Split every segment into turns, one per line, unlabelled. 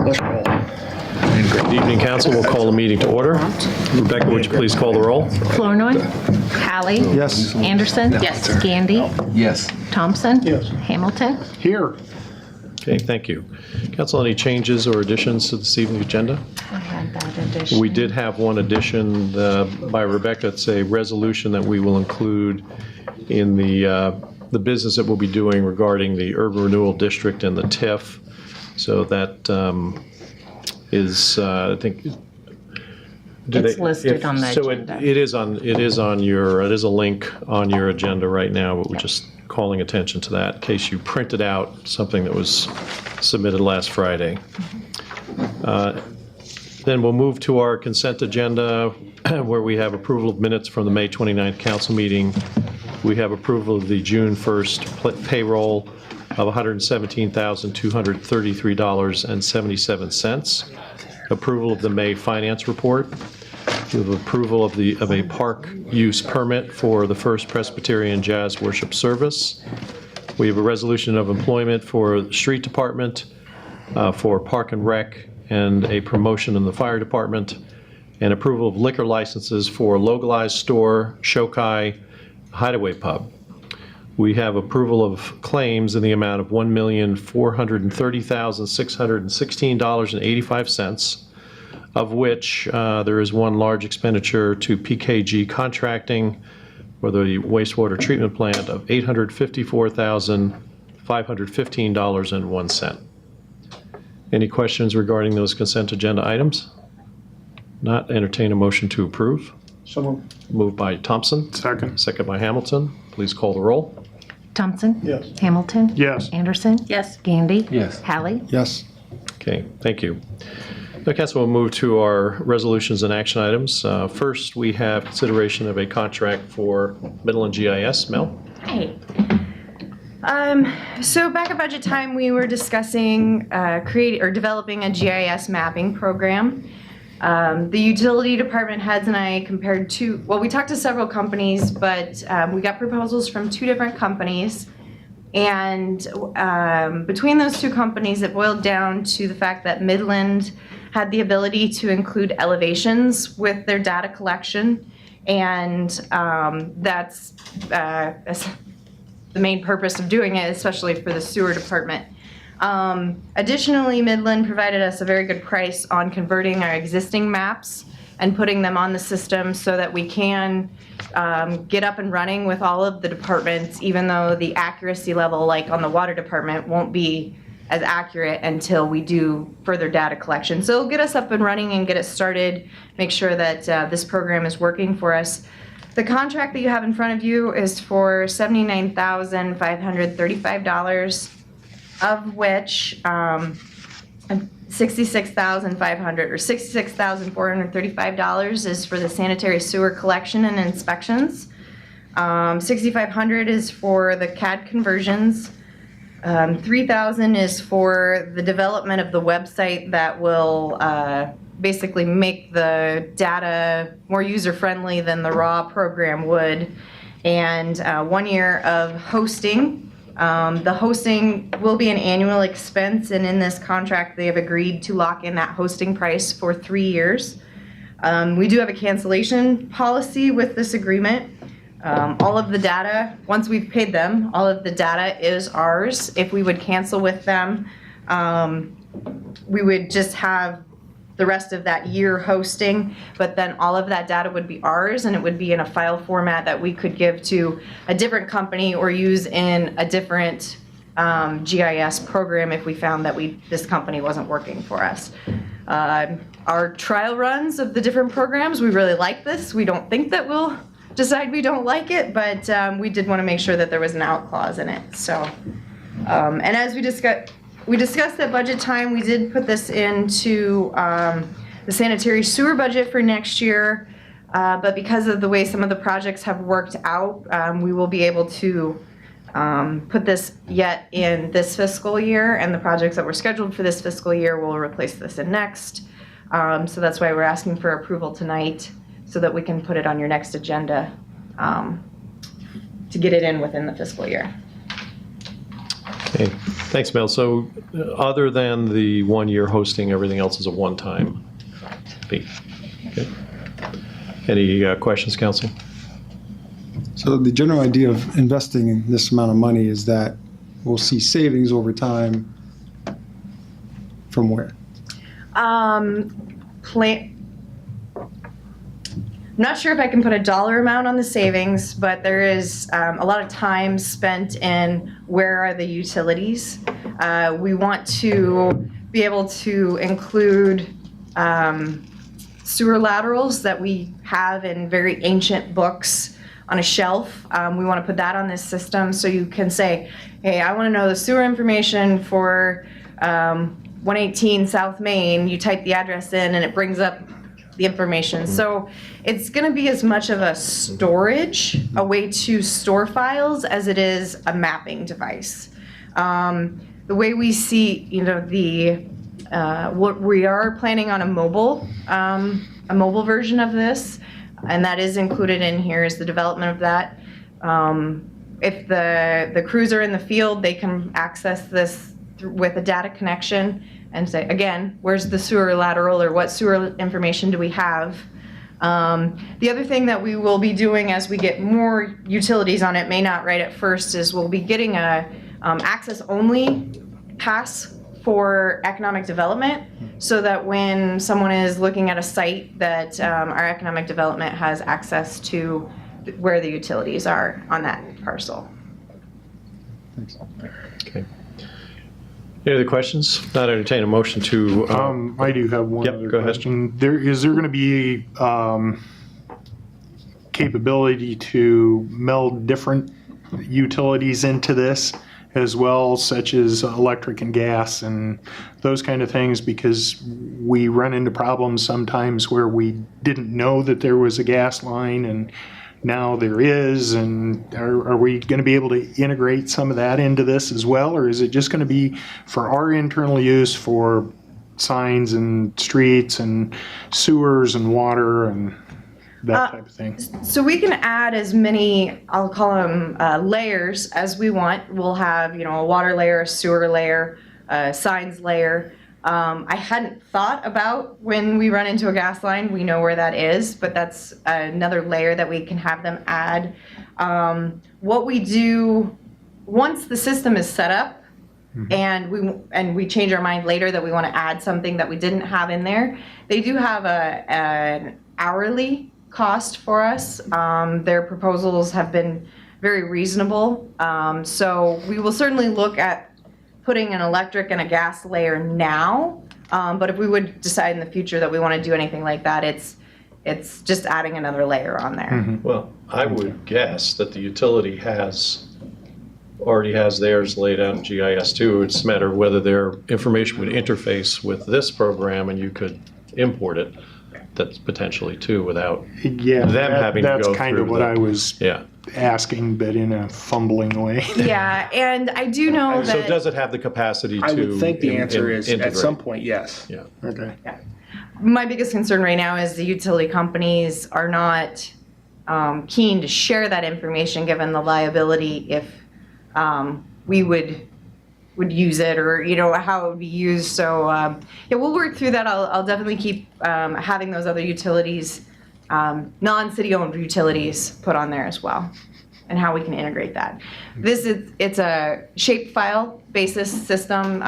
Good evening, council. We'll call the meeting to order. Rebecca, would you please call the roll?
Flournoy. Hallie.
Yes.
Anderson.
Yes.
Gandy.
Yes.
Thompson.
Yes.
Hamilton.
Here.
Okay, thank you. Council, any changes or additions to this evening's agenda?
I had that addition.
We did have one addition by Rebecca. It's a resolution that we will include in the business that we'll be doing regarding the Urban Renewal District and the TIF. So that is, I think.
It's listed on the
So
agenda.
it is on your, it is a link on your agenda right now, but we're just calling attention to that in case you printed out something that was submitted last Friday. Then we'll move to our consent agenda where we have approval of minutes from the May 29th council meeting. We have approval of the June 1st payroll of $117,233.77. Approval of the May finance report. We have approval of a park use permit for the First Presbyterian Jazz Worship Service. We have a resolution of employment for the street department, for Park and Rec, and a promotion in the fire department, and approval of liquor licenses for Localized Store, Shokai, Hideaway Pub. We have approval of claims in the amount of $1,430,616.85, of which there is one large expenditure to PKG Contracting for the wastewater treatment plant of $854,515.01. Any questions regarding those consent agenda items? Not, entertain a motion to approve.
So moved.
Moved by Thompson.
Second.
Second by Hamilton. Please call the roll.
Thompson.
Yes.
Hamilton.
Yes.
Anderson.
Yes.
Gandy.
Yes.
Hallie.
Yes.
Okay, thank you. Now, council, we'll move to our resolutions and action items. First, we have consideration of a contract for Midland GIS. Mel?
Hey. So back at budget time, we were discussing developing a GIS mapping program. The utility department heads and I we talked to several companies, but we got proposals from 2 different companies. And between those 2 companies, it boiled down to the fact that Midland had the ability to include elevations with their data collection. And that's the main purpose of doing it, especially for the sewer department. Additionally, Midland provided us a very good price on converting our existing maps and putting them on the system so that we can get up and running with all of the departments, even though the accuracy level, like on the water department, won't be as accurate until we do further data collection. So it'll get us up and running and get it started, make sure that this program is working for us. The contract that you have in front of you is for $79,535, of which $66,500 or $66,435 is for the sanitary sewer collection and inspections. $6,500 is for the CAD conversions. $3,000 is for the development of the website that will basically make the data more user-friendly than the raw program would. And 1 year of hosting. The hosting will be an annual expense, and in this contract, they have agreed to lock in that hosting price for 3 years. We do have a cancellation policy with this agreement. All of the data, once we've paid them, all of the data is ours. If we would cancel with them, we would just have the rest of that year hosting, but then all of that data would be ours, and it would be in a file format that we could give to a different company or use in a different GIS program if we found that this company wasn't working for us. Our trial runs of the different programs, we really like this. We don't think that we'll decide we don't like it, but we did want to make sure that there was an out clause in it. So, and as we discussed at budget time, we did put this into the sanitary sewer budget for next year, but because of the way some of the projects have worked out, we will be able to put this yet in this fiscal year, and the projects that were scheduled for this fiscal year will replace this in next. So that's why we're asking for approval tonight, so that we can put it on your next agenda to get it in within the fiscal year.
Okay, thanks, Mel. So other than the 1-year hosting, everything else is a one-time fee? Okay. Any questions, council?
So the general idea of investing in this amount of money is that we'll see savings over time from where?
I'm not sure if I can put a dollar amount on the savings, but there is a lot of time spent in where are the utilities. We want to be able to include sewer laterals that we have in very ancient books on a shelf. We want to put that on this system so you can say, hey, I want to know the sewer information for 118 South Main. You type the address in and it brings up the information. So it's going to be as much of a storage, a way to store files, as it is a mapping device. The way we see, what we are planning on a mobile version of this, and that is included in here is the development of that. If the crews are in the field, they can access this with a data connection and say, again, where's the sewer lateral, or what sewer information do we have? The other thing that we will be doing as we get more utilities on it, may not right at first, is we'll be getting a access-only pass for economic development, so that when someone is looking at a site, that our economic development has access to where the utilities are on that parcel.
Thanks.
Okay. Any other questions? Not entertain a motion to.
I do have one
Yep,
other
go ahead.
question. Is there going to be capability to meld different utilities into this as well, such as electric and gas and those kind of things? Because we run into problems sometimes where we didn't know that there was a gas line, and now there is. And are we going to be able to integrate some of that into this as well, or is it just going to be for our internal use for signs and streets and sewers and water and that type of thing?
So we can add as many, I'll call them layers, as we want. We'll have, a water layer, a sewer layer, a signs layer. I hadn't thought about when we run into a gas line, we know where that is, but that's another layer that we can have them add. What we do, once the system is set up, and we change our mind later that we want to add something that we didn't have in there, they do have an hourly cost for us. Their proposals have been very reasonable. So we will certainly look at putting an electric and a gas layer now, but if we would decide in the future that we want to do anything like that, it's just adding another layer on there.
Well, I would guess that the utility already has theirs laid out in GIS too. It's a matter of whether their information would interface with this program and you could import it. That's potentially too, without
Yeah,
them having to
that's
go
kind
through
of what I was
Yeah.
asking, but in a fumbling way.
Yeah, and I do know
So
that
does it have the capacity to
I would think the answer is at
integrate?
some point, yes.
Yeah.
Okay.
my biggest concern right now is the utility companies are not keen to share that information, given the liability if we would use it, or how it would be used. So we'll work through that. I'll definitely keep having those other utilities, non-city owned utilities, put on there as well, and how we can integrate that. It's a shapefile basis system,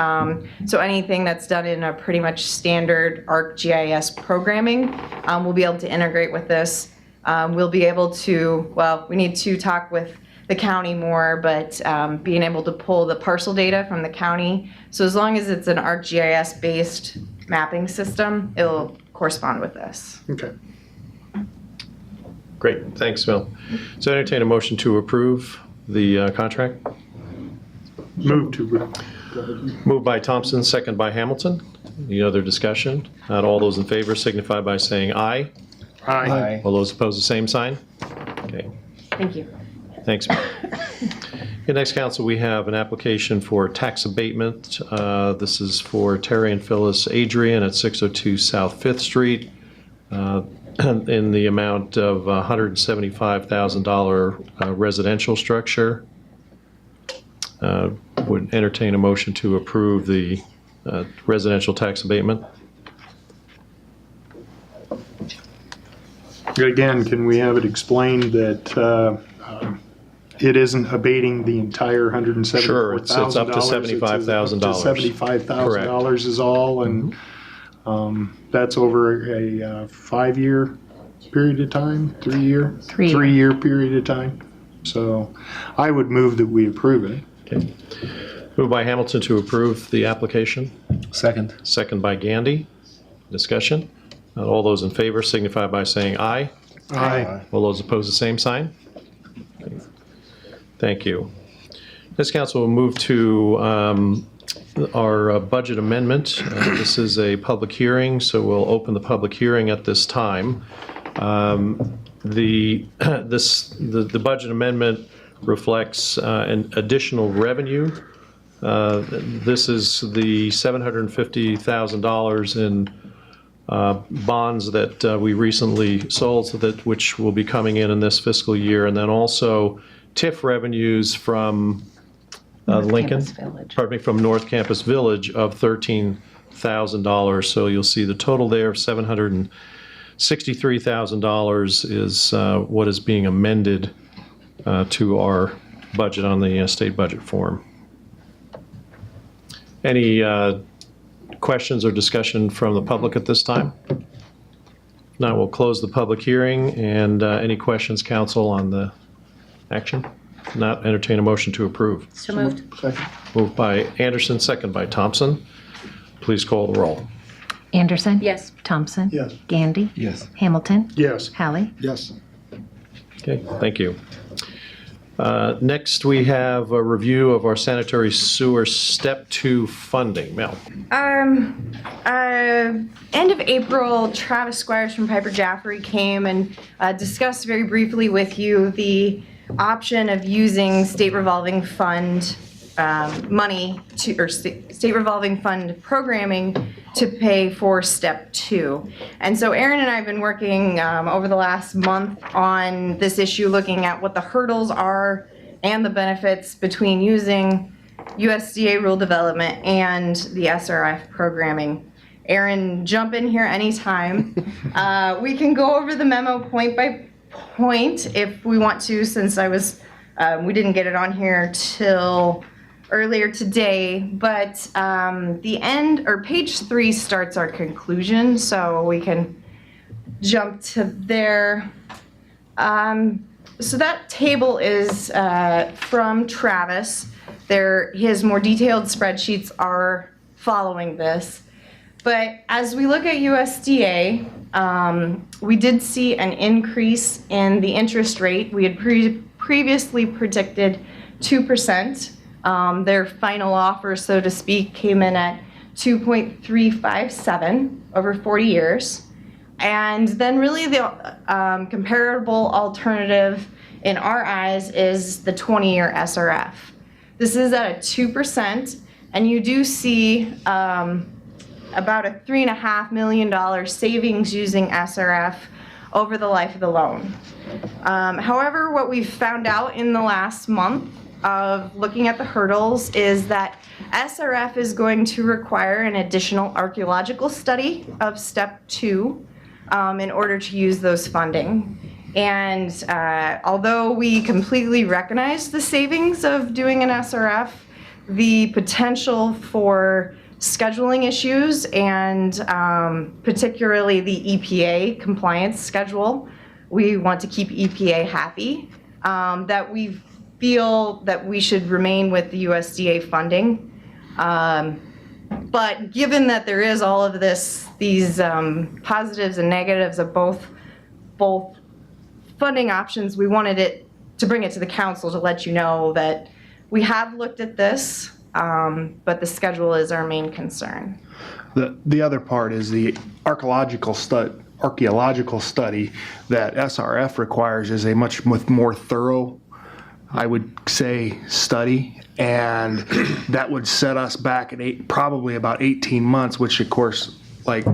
so anything that's done in a pretty much standard ArcGIS programming, we'll be able to integrate with this. We'll be able to, we need to talk with the county more, but being able to pull the parcel data from the county. So as long as it's an ArcGIS based mapping system, it'll correspond with this.
Okay.
Great, thanks, Phil. So entertain a motion to approve the contract.
Move to.
Moved by Thompson, second by Hamilton. Any other discussion? Not all those in favor signify by saying aye.
Aye.
All those opposed, the same sign. Okay,
Thank you.
thanks. Okay, next, council, we have an application for tax abatement. This is for Terry and Phyllis Adrian at 602 South Fifth Street in the amount of $175,000 residential structure. would entertain a motion to approve the residential tax abatement.
Again, can we have it explained that it isn't abating the entire $174,000?
Sure, it's up to $75,000.
Up to $75,000 is all, and that's over a 5-year period of time, 3-year?
3-year.
3-year period of time. So I would move that we approve it.
Okay. Moved by Hamilton to approve the application.
Second.
Second by Gandy. Discussion. All those in favor signify by saying aye.
Aye.
All those opposed, the same sign. Thank you. This council will move to our budget amendment. This is a public hearing, so we'll open the public hearing at this time. The budget amendment reflects an additional revenue. This is the $750,000 in bonds that we recently sold, so that which will be coming in this fiscal year, and then also TIF revenues from Lincoln,
Campus Village.
pardon me, from North Campus Village of $13,000. So you'll see the total there of $763,000 is what is being amended to our budget on the state budget form. Any questions or discussion from the public at this time? Now we'll close the public hearing, and any questions, council, on the action? Not, entertain a motion to approve.
So moved.
Moved by Anderson, second by Thompson. Please call the roll.
Anderson? Yes. Thompson?
Yes.
Gandy?
Yes.
Hamilton?
Yes.
Hallie?
Yes.
Okay, thank you. Next, we have a review of our sanitary sewer Step 2 funding. Mel?
End of April, Travis Squires from Piper Jaffray came and discussed very briefly with you the option of using state revolving fund money to, or state revolving fund programming to pay for Step 2. And so Aaron and I have been working over the last month on this issue, looking at what the hurdles are and the benefits between using USDA rule development and the SRF programming. Aaron, jump in here anytime. We can go over the memo point by point if we want to, since we didn't get it on here till earlier today, but the end, or page 3 starts our conclusion, so we can jump to there. So that table is from Travis. His more detailed spreadsheets are following this. But as we look at USDA, we did see an increase in the interest rate. We had previously predicted 2%. Their final offer, so to speak, came in at 2.357 over 40 years. And then really the comparable alternative in our eyes is the 20-year SRF. This is at a 2%, and you do see about a $3.5 million savings using SRF over the life of the loan. However, what we've found out in the last month of looking at the hurdles is that SRF is going to require an additional archaeological study of Step 2 in order to use those funding. And although we completely recognize the savings of doing an SRF, the potential for scheduling issues and particularly the EPA compliance schedule, we want to keep EPA happy, that we feel that we should remain with the USDA funding. But given that there is all of these positives and negatives of both funding options, we wanted to bring it to the council to let you know that we have looked at this, but the schedule is our main concern.
The other part is the archaeological study that SRF requires is a much more thorough, I would say, study, and that would set us back at probably about 18 months, which of course, like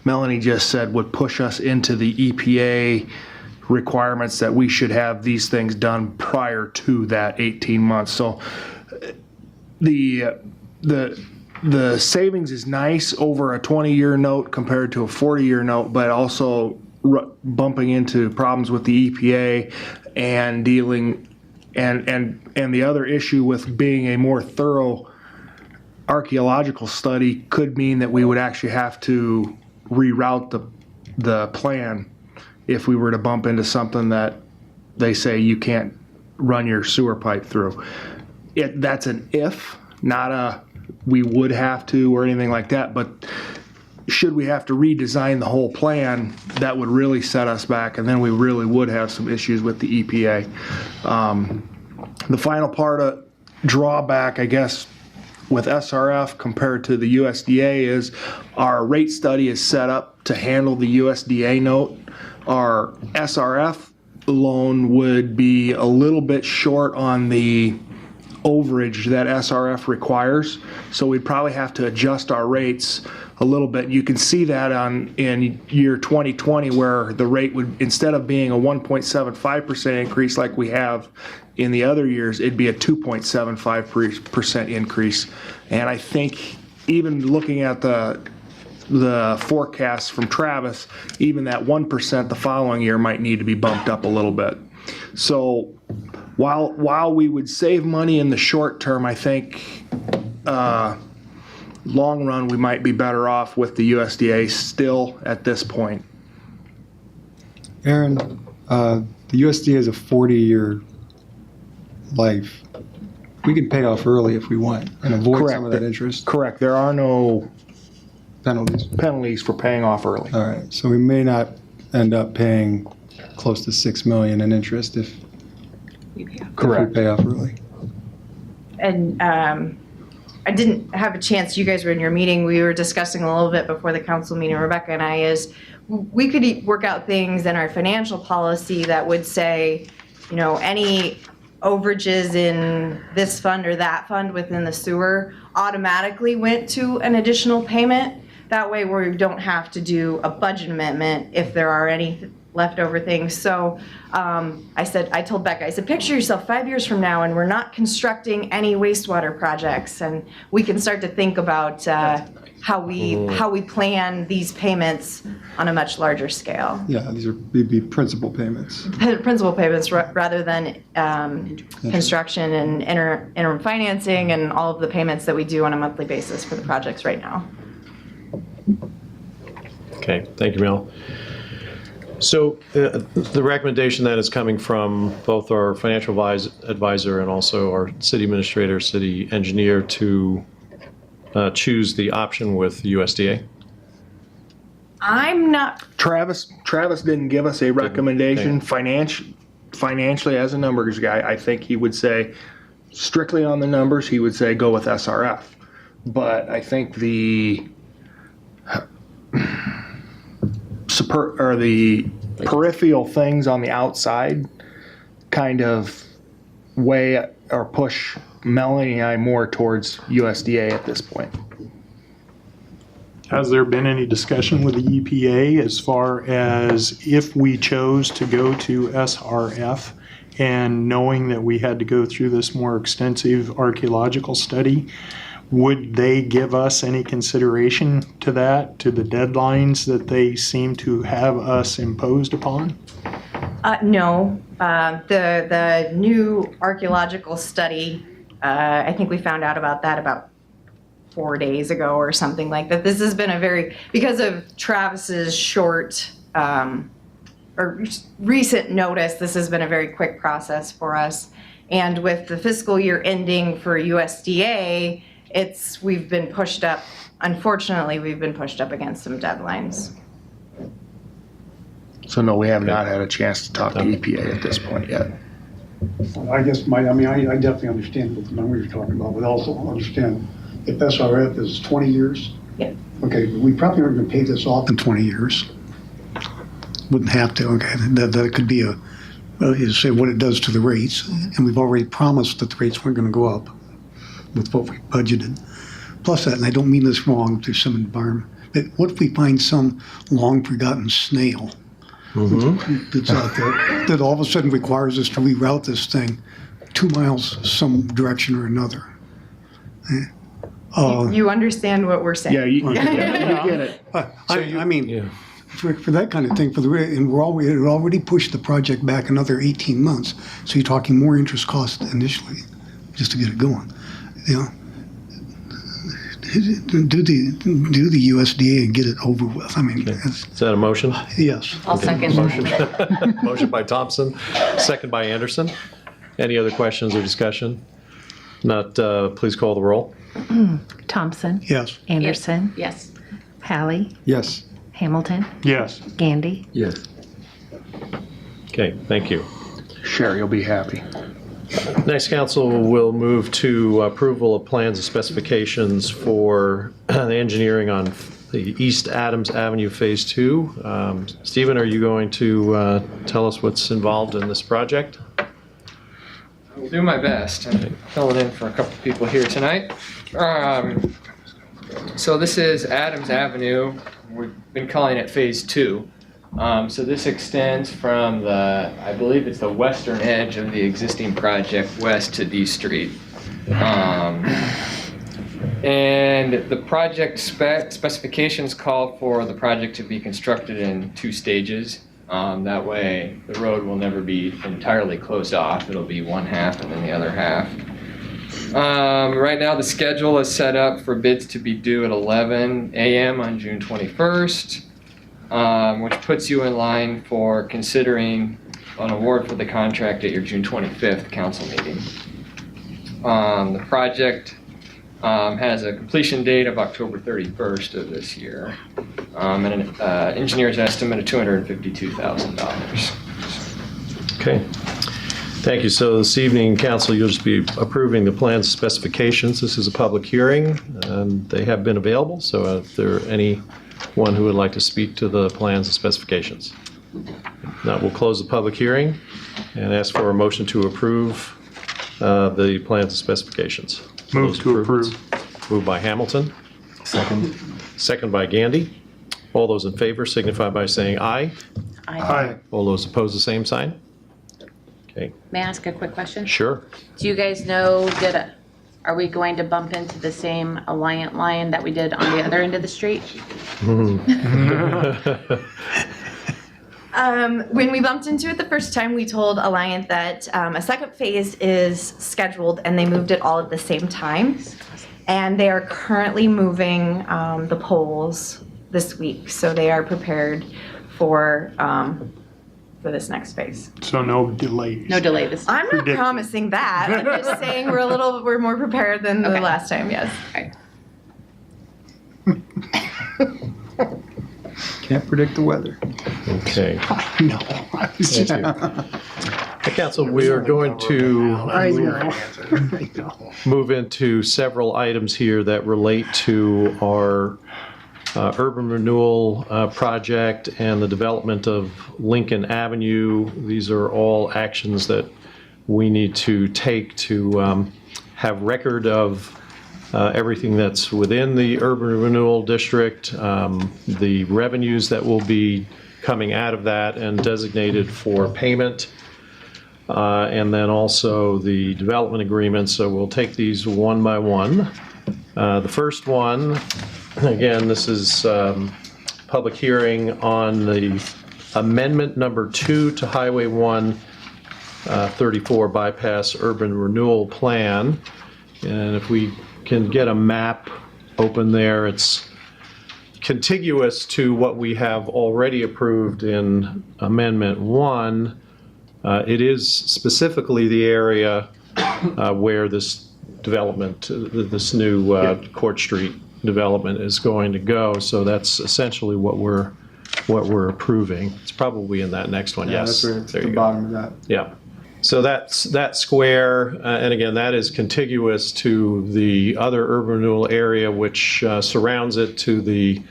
Melanie just said, would push us into the EPA requirements that we should have these things done prior to that 18 months. So the savings is nice over a 20-year note compared to a 40-year note, but also bumping into problems with the EPA and dealing and the other issue with being a more thorough archaeological study could mean that we would actually have to reroute the plan if we were to bump into something that they say you can't run your sewer pipe through. That's an if, not a we would have to or anything like that, but should we have to redesign the whole plan, that would really set us back, and then we really would have some issues with the EPA. The final part of drawback, I guess, with SRF compared to the USDA is our rate study is set up to handle the USDA note. Our SRF loan would be a little bit short on the overage that SRF requires, so we'd probably have to adjust our rates a little bit. You can see that in year 2020 where the rate would, instead of being a 1.75% increase like we have in the other years, it'd be a 2.75% increase. And I think even looking at the forecasts from Travis, even that 1% the following year might need to be bumped up a little bit. So while we would save money in the short term, I think long run we might be better off with the USDA still at this point.
Aaron, the USDA is a 40-year life. We can pay off early if we want and avoid some of that interest.
Correct. There are no
penalties
for paying off early.
All right, so we may not end up paying close to $6 million in interest if we pay off early.
And I didn't have a chance, you guys were in your meeting, we were discussing a little bit before the council meeting, Rebecca and I, is we could work out things in our financial policy that would say, you know, any overages in this fund or that fund within the sewer automatically went to an additional payment. That way we don't have to do a budget amendment if there are any leftover things. So I told Becca, I said, picture yourself 5 years from now and we're not constructing any wastewater projects, and we can start to think about how we plan these payments on a much larger scale.
Yeah, they'd be principal payments.
Principal payments rather than construction and interim financing and all of the payments that we do on a monthly basis for the projects right now.
Okay, thank you, Mel. So the recommendation that is coming from both our financial advisor and also our city administrator, city engineer to choose the option with USDA?
I'm not.
Travis didn't give us a recommendation financially as a numbers guy. I think he would say strictly on the numbers, he would say go with SRF. But I think the peripheral things on the outside kind of weigh or push Melanie and I more towards USDA at this point.
Has there been any discussion with the EPA as far as if we chose to go to SRF, and knowing that we had to go through this more extensive archaeological study, would they give us any consideration to that, to the deadlines that they seem to have us imposed upon?
No. The new archaeological study, I think we found out about that about 4 days ago or something like that. This has been because of Travis's short or recent notice, this has been a very quick process for us. And with the fiscal year ending for USDA, we've been pushed up. Unfortunately, we've been pushed up against some deadlines.
So no, we have not had a chance to talk to EPA at this point yet.
I guess I definitely understand what the numbers you're talking about, but also understand if SRF is 20 years.
Yeah.
Okay, we probably aren't going to pay this off in 20 years. Wouldn't have to. Okay, that could be you say what it does to the rates, and we've already promised that the rates weren't going to go up with what we budgeted. Plus that, and I don't mean this wrong, there's some environment, but what if we find some long forgotten snail that's out there that all of a sudden requires us to reroute this thing 2 miles some direction or another?
You understand what we're saying.
Yeah, you get it.
I mean,
Yeah.
for that kind of thing, and it already pushed the project back another 18 months. So you're talking more interest cost initially, just to get it going. You know, do the USDA and get it over with. I mean,
Is that a motion?
yes.
I'll second.
Motion by Thompson, second by Anderson. Any other questions or discussion? Not, please call the roll.
Thompson.
Yes.
Anderson.
Yes.
Hallie.
Yes.
Hamilton.
Yes.
Gandy.
Yes.
Okay, thank you.
Sure, you'll be happy.
Next, council will move to approval of plans and specifications for the engineering on the East Adams Avenue Phase 2. Stephen, are you going to tell us what's involved in this project?
I'll do my best. I'm filling in for a couple people here tonight. So this is Adams Avenue. We've been calling it Phase 2. So this extends from I believe it's the western edge of the existing project west to D Street. And the project specifications call for the project to be constructed in 2 stages. That way the road will never be entirely closed off. It'll be one half and then the other half. Right now the schedule is set up for bids to be due at 11 a.m. on June 21st. Which puts you in line for considering an award for the contract at your June 25th council meeting. The project has a completion date of October 31st of this year, and an engineer's estimate of $252,000.
Okay, thank you. So this evening, council, you'll just be approving the plans and specifications. This is a public hearing, and they have been available, so if there are anyone who would like to speak to the plans and specifications. Now, we'll close the public hearing and ask for a motion to approve the plans and specifications.
Move to approve.
Moved by Hamilton. Second. Second by Gandy. All those in favor signify by saying aye.
Aye.
All those opposed, the same sign. Okay,
May I ask a quick question?
sure.
Do you guys know, are we going to bump into the same Alliant line that we did on the other end of the street?
When we bumped into it the first time, we told Alliant that a second phase is scheduled and they moved it all at the same time. And they are currently moving the poles this week, so they are prepared for this next phase.
So no delays.
No delay this time.
I'm not promising that. I'm just saying we're more prepared than the
Okay.
last time, yes.
Can't predict the weather.
Okay.
No. I was just-
Council, we are going to
I know.
move into several items here that relate to our urban renewal project and the development of Lincoln Avenue. These are all actions that we need to take to have record of everything that's within the urban renewal district, the revenues that will be coming out of that and designated for payment, and then also the development agreements. So we'll take these one by one. The first one, again, this is public hearing on the amendment number 2 to Highway 134 bypass urban renewal plan. And if we can get a map open there, it's contiguous to what we have already approved in Amendment 1. It is specifically the area where this development, this new Court Street development is going to go. So that's essentially what we're approving. It's probably in that next one. Yes.
That's where it's
There
at the
you go.
bottom of that.
Yeah. So that's that square, and again, that is contiguous to the other urban renewal area which surrounds it to the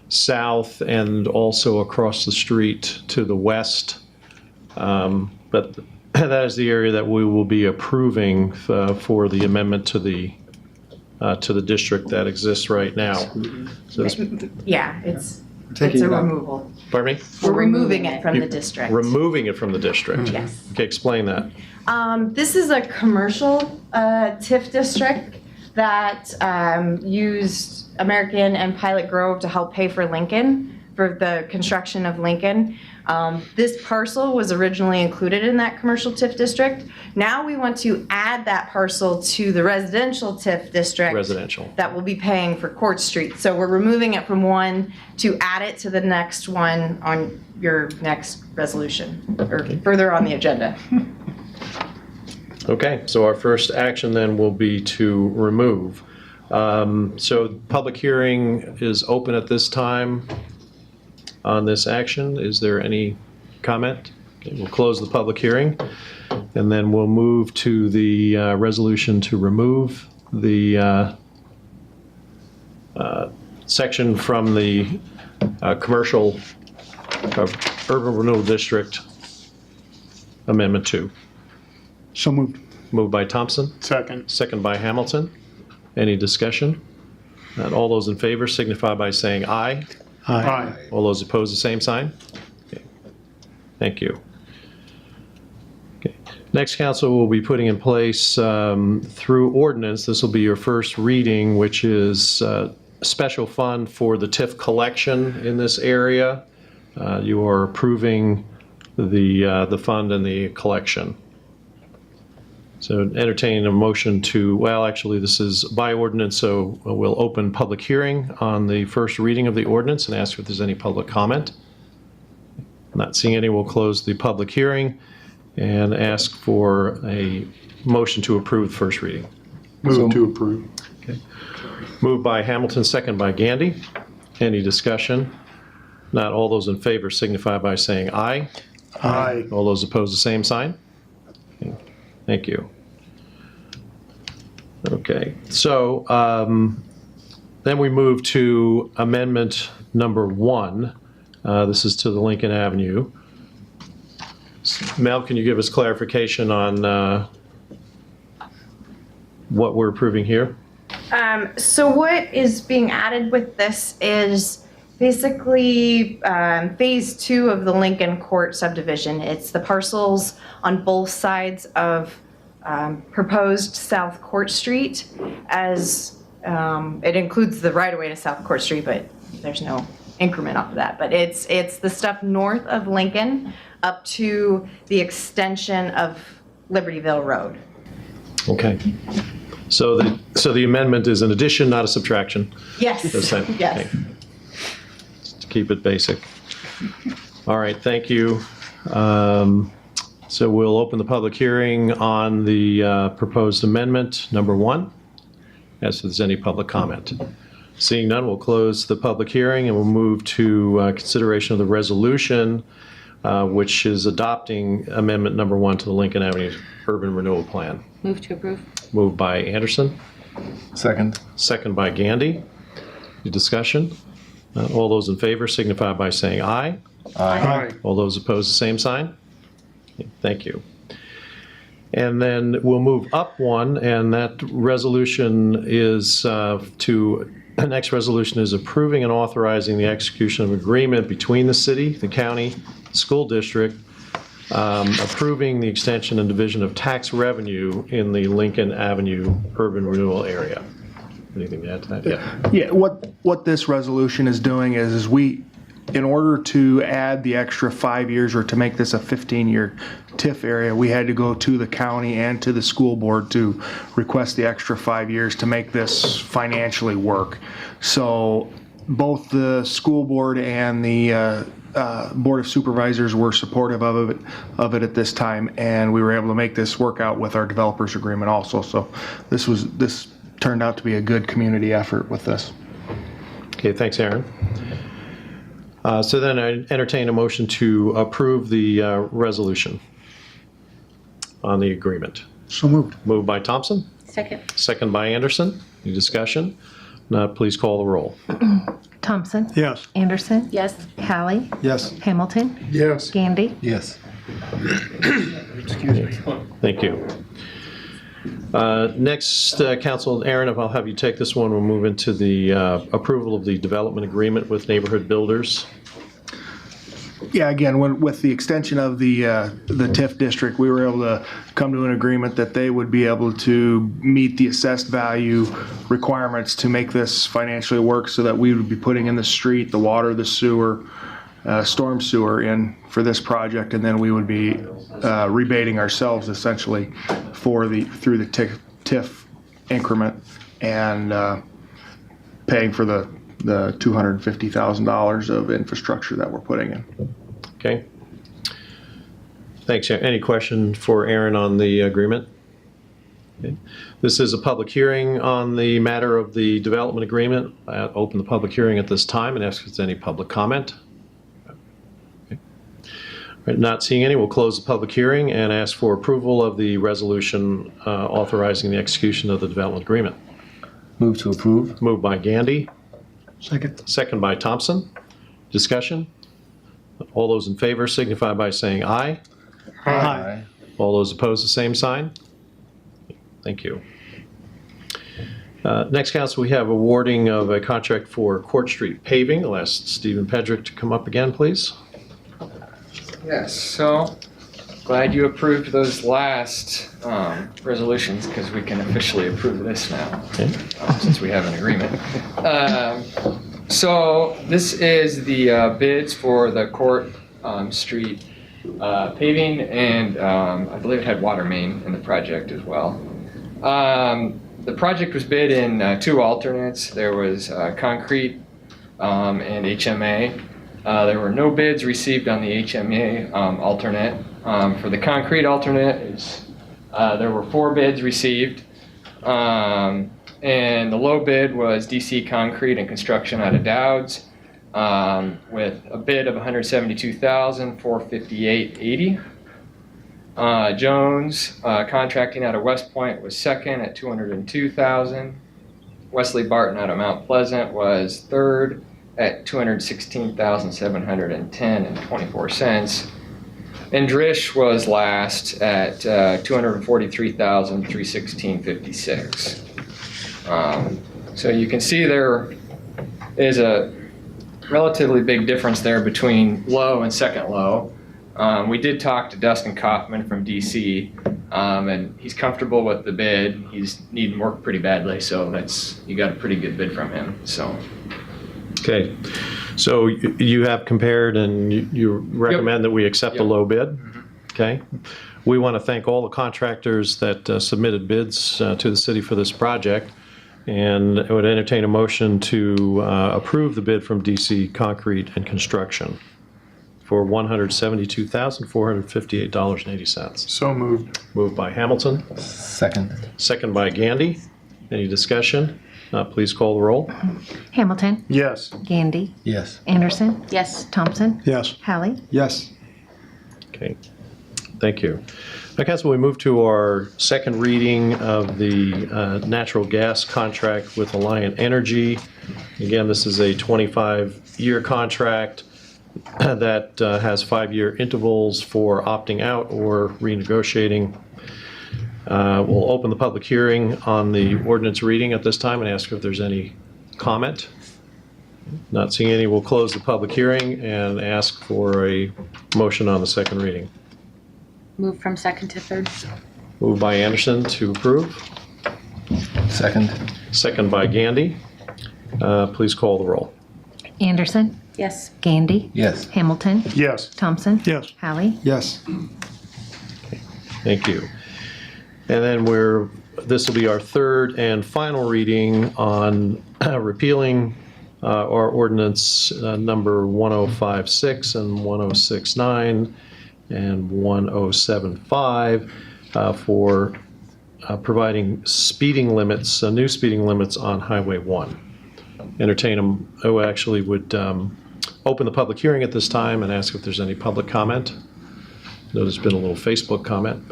south and also across the street to the west. But that is the area that we will be approving for the amendment to the district that exists right now. So this,
Yeah, it's
Taking
a
it out.
removal.
pardon me?
We're removing it from the district.
Removing it from the district?
Yes.
Okay, explain that.
This is a commercial TIF district. that used American and Pilot Grove to help pay for Lincoln, for the construction of Lincoln. This parcel was originally included in that commercial TIF district. Now we want to add that parcel to the residential TIF district.
Residential.
That will be paying for Court Street. So we're removing it from one to add it to the next one on your next resolution, or further on the agenda.
Okay, so our first action then will be to remove. So public hearing is open at this time on this action. Is there any comment? Okay, we'll close the public hearing, and then we'll move to the resolution to remove the section from the commercial urban renewal district amendment 2.
So moved.
Moved by Thompson,
Second.
second by Hamilton. Any discussion? Not all those in favor signify by saying aye.
Aye.
All those opposed, the same sign? Okay. Thank you. Okay. Next, council will be putting in place through ordinance, this will be your first reading, which is a special fund for the TIF collection in this area. You are approving the fund and the collection. So entertaining a motion to, well, actually, this is by ordinance, so we'll open public hearing on the first reading of the ordinance and ask if there's any public comment. Not seeing any, we'll close the public hearing and ask for a motion to approve the first reading.
Move to approve.
Moved by Hamilton, second by Gandy. Any discussion? Not all those in favor signify by saying aye.
Aye.
All those opposed, the same sign? Okay. Thank you. Okay, so then we move to amendment number 1. This is to the Lincoln Avenue. Mel, can you give us clarification on what we're approving here?
So what is being added with this is basically phase 2 of the Lincoln Court subdivision. It's the parcels on both sides of proposed South Court Street, as it includes the right-of-way to South Court Street, but there's no increment off of that. But it's the stuff north of Lincoln up to the extension of Libertyville Road.
Okay. So the amendment is an addition, not a subtraction.
Yes,
This time?
yes.
Okay. Just to keep it basic. All right, thank you. So we'll open the public hearing on the proposed amendment number 1. As if there's any public comment. Seeing none, we'll close the public hearing and we'll move to consideration of the resolution, which is adopting amendment number 1 to the Lincoln Avenue Urban Renewal Plan.
Move to approve.
Moved by Anderson,
Second.
second by Gandy. Any discussion? All those in favor signify by saying aye.
Aye.
All those opposed, the same sign? Thank you. And then we'll move up one, and that resolution is the next resolution is approving and authorizing the execution of agreement between the city, the county, school district, approving the extension and division of tax revenue in the Lincoln Avenue urban renewal area. Anything to add to that? Yeah.
Yeah, what this resolution is doing is we, in order to add the extra 5 years or to make this a 15-year TIF area, we had to go to the county and to the school board to request the extra 5 years to make this financially work. So both the school board and the Board of Supervisors were supportive of it at this time, and we were able to make this work out with our developers agreement also. So this turned out to be a good community effort with this.
Okay, thanks, Aaron. So then I entertain a motion to approve the resolution on the agreement.
So moved.
Moved by Thompson,
Second.
second by Anderson. Any discussion? Not, please call the roll.
Thompson.
Yes.
Anderson.
Yes.
Hallie.
Yes.
Hamilton.
Yes.
Gandy.
Yes.
Thank you. Next, Council, Aaron, if I'll have you take this one, we'll move into the approval of the development agreement with Neighborhood Builders.
Yeah, again, with the extension of the TIF district, we were able to come to an agreement that they would be able to meet the assessed value requirements to make this financially work, so that we would be putting in the street, the water, the sewer, storm sewer in for this project, and then we would be rebating ourselves essentially through the TIF increment and paying for the $250,000 of infrastructure that we're putting in.
Okay. Thanks. Any question for Aaron on the agreement? Okay. This is a public hearing on the matter of the development agreement. I open the public hearing at this time and ask if there's any public comment. Okay. All right, not seeing any, we'll close the public hearing and ask for approval of the resolution authorizing the execution of the development agreement.
Move to approve.
Moved by Gandy,
Second.
second by Thompson. Discussion? All those in favor signify by saying aye.
Aye.
All those opposed, the same sign. Thank you. Next, council, we have awarding of a contract for Court Street paving. I'll ask Stephen Pedrick to come up again, please.
Yes, so glad you approved those last resolutions, because we can officially approve this now,
Okay.
since we have an agreement. So this is the bids for the Court Street paving, and I believe it had water main in the project as well. The project was bid in two alternates. There was concrete and HMA. There were no bids received on the HMA alternate. For the concrete alternate, there were 4 bids received. And the low bid was DC Concrete and Construction out of Dowds, with a bid of $172,458.80. Jones Contracting out of West Point was second at $202,000. Wesley Barton out of Mount Pleasant was third at $216,710.24. And Drish was last at $243,316.56. So you can see there is a relatively big difference there between low and second low. We did talk to Dustin Kaufman from DC, and he's comfortable with the bid. He's needing work pretty badly, so you got a pretty good bid from him. So.
Okay. So you have compared and you recommend that we accept the low bid? Okay. We want to thank all the contractors that submitted bids to the city for this project, and I would entertain a motion to approve the bid from DC Concrete and Construction for $172,458.80.
So moved.
Moved by Hamilton,
Second.
second by Gandy. Any discussion? Please call the roll.
Hamilton,
Yes.
Gandy,
Yes.
Anderson,
Yes.
Thompson,
Yes.
Hallie.
Yes.
Okay, thank you. Now, council, we move to our second reading of the natural gas contract with Alliant Energy. Again, this is a 25-year contract that has 5-year intervals for opting out or renegotiating. We'll open the public hearing on the ordinance reading at this time and ask if there's any comment. Not seeing any, we'll close the public hearing and ask for a motion on the second reading.
Move from second to third.
Moved by Anderson to approve,
Second.
second by Gandy. Please call the roll.
Anderson,
Yes.
Gandy,
Yes.
Hamilton,
Yes.
Thompson,
Yes.
Hallie.
Yes.
Thank you. And then this will be our third and final reading on repealing our ordinance number 1056 and 1069 and 1075 for providing speeding limits, new speeding limits on Highway 1. Entertain them, actually would open the public hearing at this time and ask if there's any public comment. I know there's been a little Facebook comment,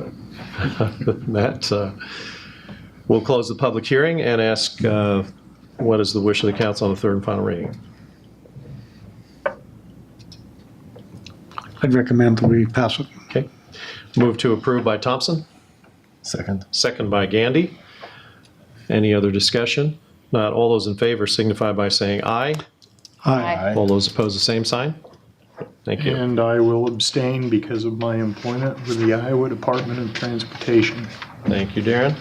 but Matt, we'll close the public hearing and ask what is the wish of the council on the third and final reading.
I'd recommend that we pass it.
Okay. Move to approve by Thompson,
Second.
second by Gandy. Any other discussion? Not all those in favor signify by saying aye.
Aye.
All those opposed, the same sign. Thank you.
And I will abstain because of my employment with the Iowa Department of Transportation.
Thank you, Darren.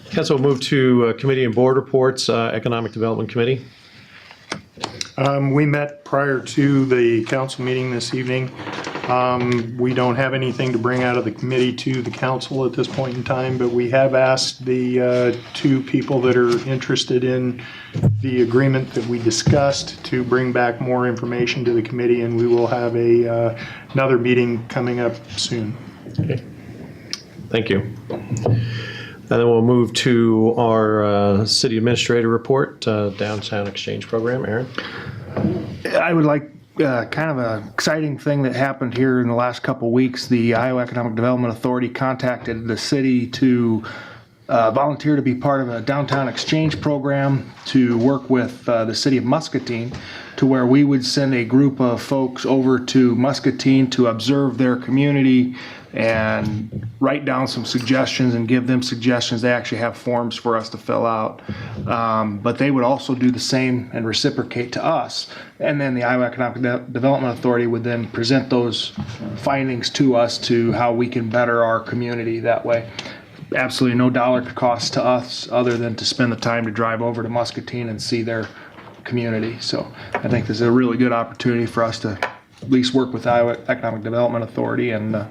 Council will move to committee and board reports, Economic Development Committee.
We met prior to the council meeting this evening. We don't have anything to bring out of the committee to the council at this point in time, but we have asked the two people that are interested in the agreement that we discussed to bring back more information to the committee, and we will have another meeting coming up soon.
Okay. Thank you. And then we'll move to our city administrator report, Downtown Exchange Program. Aaron?
I would like kind of an exciting thing that happened here in the last couple weeks. The Iowa Economic Development Authority contacted the city to volunteer to be part of a downtown exchange program to work with the city of Muscatine, to where we would send a group of folks over to Muscatine to observe their community and write down some suggestions and give them suggestions. They actually have forms for us to fill out. But they would also do the same and reciprocate to us. And then the Iowa Economic Development Authority would then present those findings to us to how we can better our community that way. Absolutely no dollar cost to us other than to spend the time to drive over to Muscatine and see their community. So I think this is a really good opportunity for us to at least work with Iowa Economic Development Authority and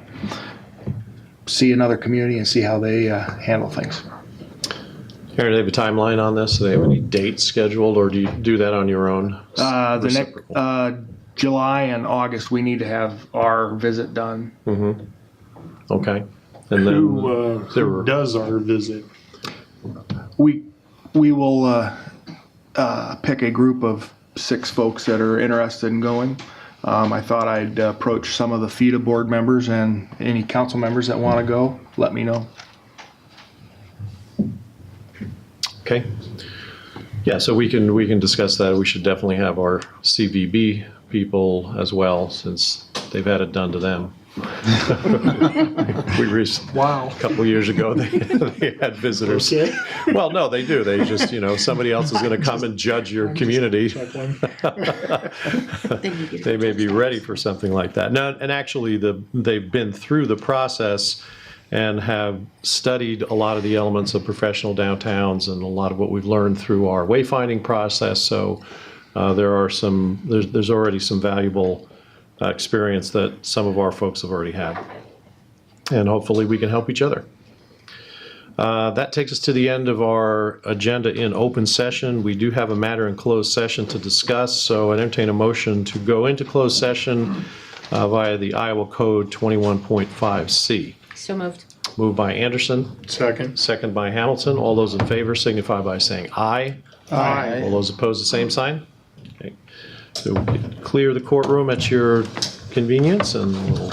see another community and see how they handle things.
Aaron, do they have a timeline on this? Do they have any dates scheduled, or do you do that on your own?
The
Reciprocal.
next July and August, we need to have our visit done.
Okay. And then
Who does our visit?
We will pick a group of 6 folks that are interested in going. I thought I'd approach some of the FIDA board members and any council members that want to go. Let me know.
Okay. Yeah, so we can discuss that. We should definitely have our CVB people as well, since they've had it done to them.
Wow.
A couple of years ago, they had visitors.
Okay.
Well, no, they do. They just, somebody else is going to come and judge your community. They may be ready for something like that. Now, and actually, they've been through the process and have studied a lot of the elements of professional downtowns and a lot of what we've learned through our wayfinding process. So there's already some valuable experience that some of our folks have already had. And hopefully we can help each other. That takes us to the end of our agenda in open session. We do have a matter in closed session to discuss, so I entertain a motion to go into closed session via the Iowa Code 21.5C.
So moved.
Moved by Anderson,
Second.
second by Hamilton. All those in favor signify by saying aye.
Aye.
All those opposed, the same sign. Okay. So we can clear the courtroom at your convenience, and we'll